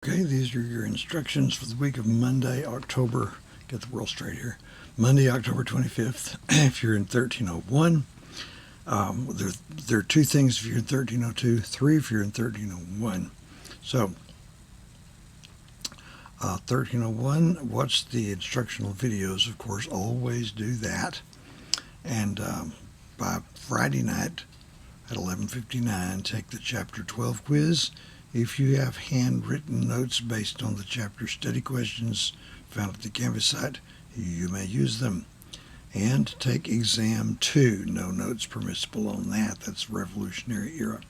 Okay, these are your instructions for the week of Monday, October, get the world straight here, Monday, October 25th. If you're in 1301, there are two things if you're in 1302, three if you're in 1301. So, 1301, watch the instructional videos, of course, always do that. And by Friday night at 11:59, take the Chapter 12 quiz. If you have handwritten notes based on the chapter study questions found at the Canvas site, you may use them. And take Exam 2. No notes permissible on that. That's Revolutionary Era.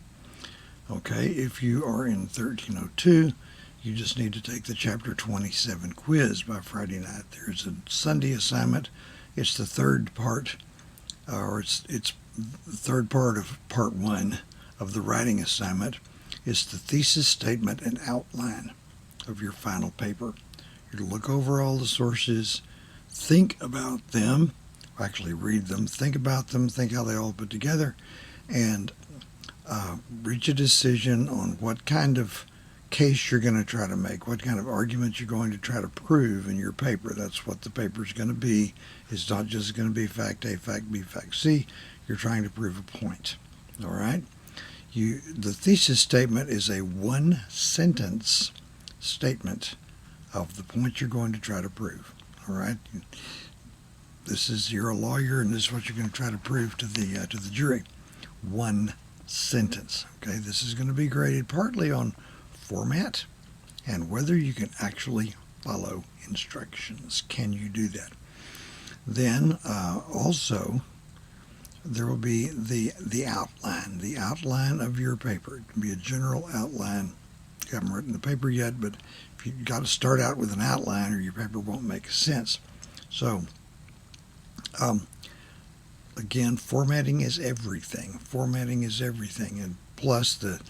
Okay, if you are in 1302, you just need to take the Chapter 27 quiz by Friday night. There's a Sunday assignment. It's the third part, or it's the third part of Part 1 of the writing assignment. It's the thesis statement and outline of your final paper. You're to look over all the sources, think about them, actually read them, think about them, think how they all put together, and reach a decision on what kind of case you're going to try to make, what kind of argument you're going to try to prove in your paper. That's what the paper is going to be. It's not just going to be fact A, fact B, fact C. You're trying to prove a point. All right? The thesis statement is a one-sentence statement of the point you're going to try to prove. All right? You're a lawyer, and this is what you're going to try to prove to the jury. One sentence. Okay? This is going to be graded partly on format and whether you can actually follow instructions. Can you do that? Then also there will be the outline of your paper. It can be a general outline. You haven't written the paper yet, but if you've got to start out with an outline or your paper won't make sense. So again, formatting is everything. Formatting is everything, and plus the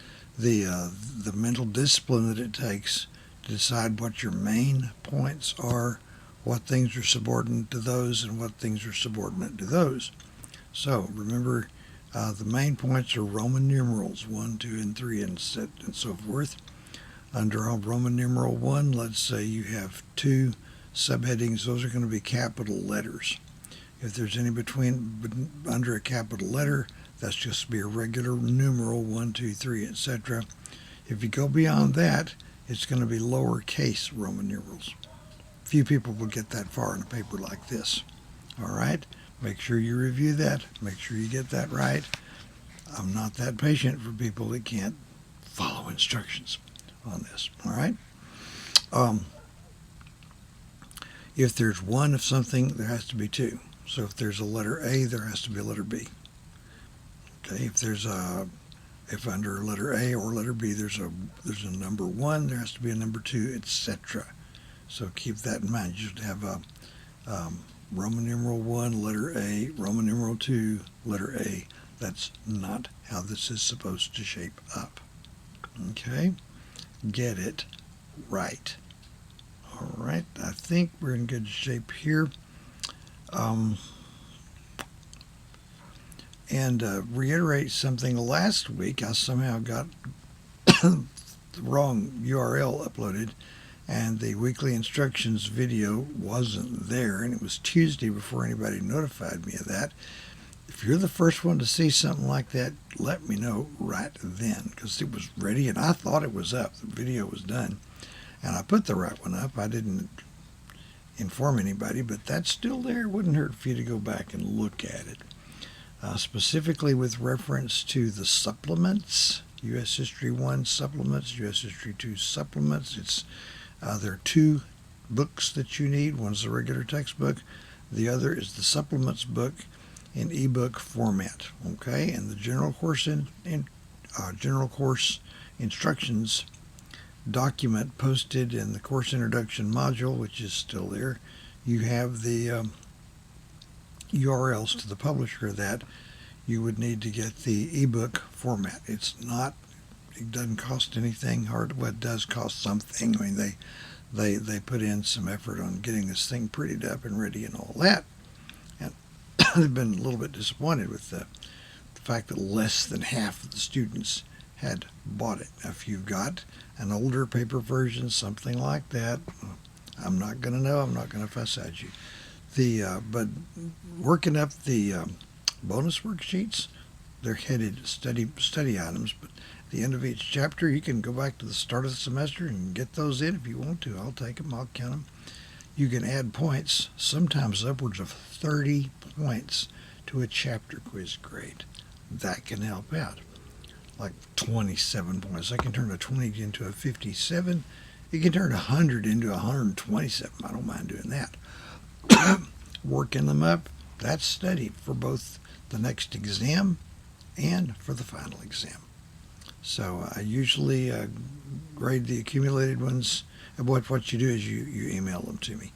mental discipline that it takes to decide what your main points are, what things are subordinate to those, and what things are subordinate to those. So remember, the main points are Roman numerals 1, 2, and 3, and so forth. Under Roman numeral 1, let's say you have two subheadings. Those are going to be capital letters. If there's any under a capital letter, that's just to be a regular numeral 1, 2, 3, etc. If you go beyond that, it's going to be lowercase Roman numerals. Few people will get that far in a paper like this. All right? Make sure you review that. Make sure you get that right. I'm not that patient for people that can't follow instructions on this. All right? If there's one of something, there has to be two. So if there's a letter A, there has to be a letter B. Okay? If under letter A or letter B there's a number 1, there has to be a number 2, etc. So keep that in mind. You should have a Roman numeral 1, letter A, Roman numeral 2, letter A. That's not how this is supposed to shape up. Okay? Get it right. All right. I think we're in good shape here. And reiterate something. Last week I somehow got the wrong URL uploaded, and the weekly instructions video wasn't there, and it was Tuesday before anybody notified me of that. If you're the first one to see something like that, let me know right then, because it was ready and I thought it was up. The video was done, and I put the right one up. I didn't inform anybody, but that's still there. It wouldn't hurt for you to go back and look at it. Specifically with reference to the supplements, U.S. History 1 supplements, U.S. History 2 supplements. There are two books that you need. One's the regular textbook. The other is the supplements book in ebook format. Okay, and the general course general course instructions document posted in the course introduction module, which is still there. You have the URLs to the publisher of that. You would need to get the ebook format. It doesn't cost anything. Well, it does cost something. I mean, they put in some effort on getting this thing prettied up and ready and all that. And they've been a little bit disappointed with the fact that less than half of the students had bought it. If you've got an older paper version, something like that, I'm not going to know. I'm not going to fuss at you. But working up the bonus worksheets, they're headed study items. But at the end of each chapter, you can go back to the start of the semester and get those in if you want to. I'll take them. I'll count them. You can add points, sometimes upwards of 30 points to a chapter quiz grade. That can help out. Like 27 points. I can turn a 20 into a 57. You can turn 100 into 127. I don't mind doing that. Working them up, that's study for both the next exam and for the final exam. So I usually grade the accumulated ones. And what you do is you email them to me.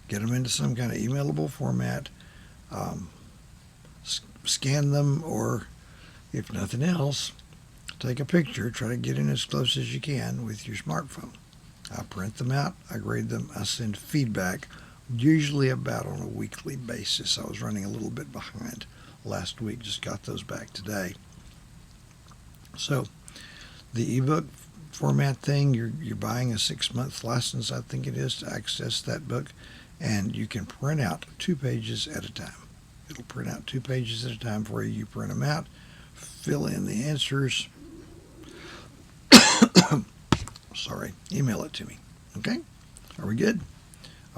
Get them into some kind of emailable format. Scan them, or if nothing else, take a picture. Try to get in as close as you can with your smartphone. I print them out. I grade them. I send feedback, usually about on a weekly basis. I was running a little bit behind last week. Just got those back today. So the ebook format thing, you're buying a 6-month license, I think it is, to access that book, and you can print out 2 pages at a time. It'll print out 2 pages at a time for you. You print them out, fill in the answers. Sorry, email it to me. Okay? Are we good?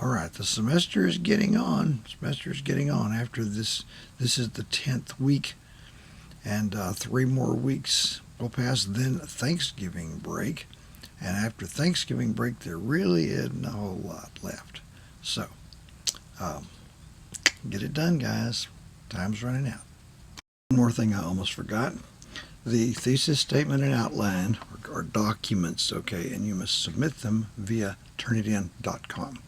All right, the semester is getting on. After this is the 10th week, and 3 more weeks will pass, then Thanksgiving break. And after Thanksgiving break, there really isn't a whole lot left. So, get it done, guys. Time's running out. One more thing I almost forgot. The thesis statement and outline are documents, okay, and you must submit them via turnitin.com.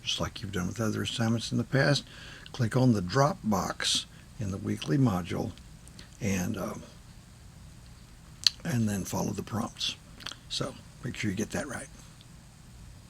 Just like you've done with other assignments in the past. Click on the drop box in the weekly module and then follow the prompts. So make sure you get that right.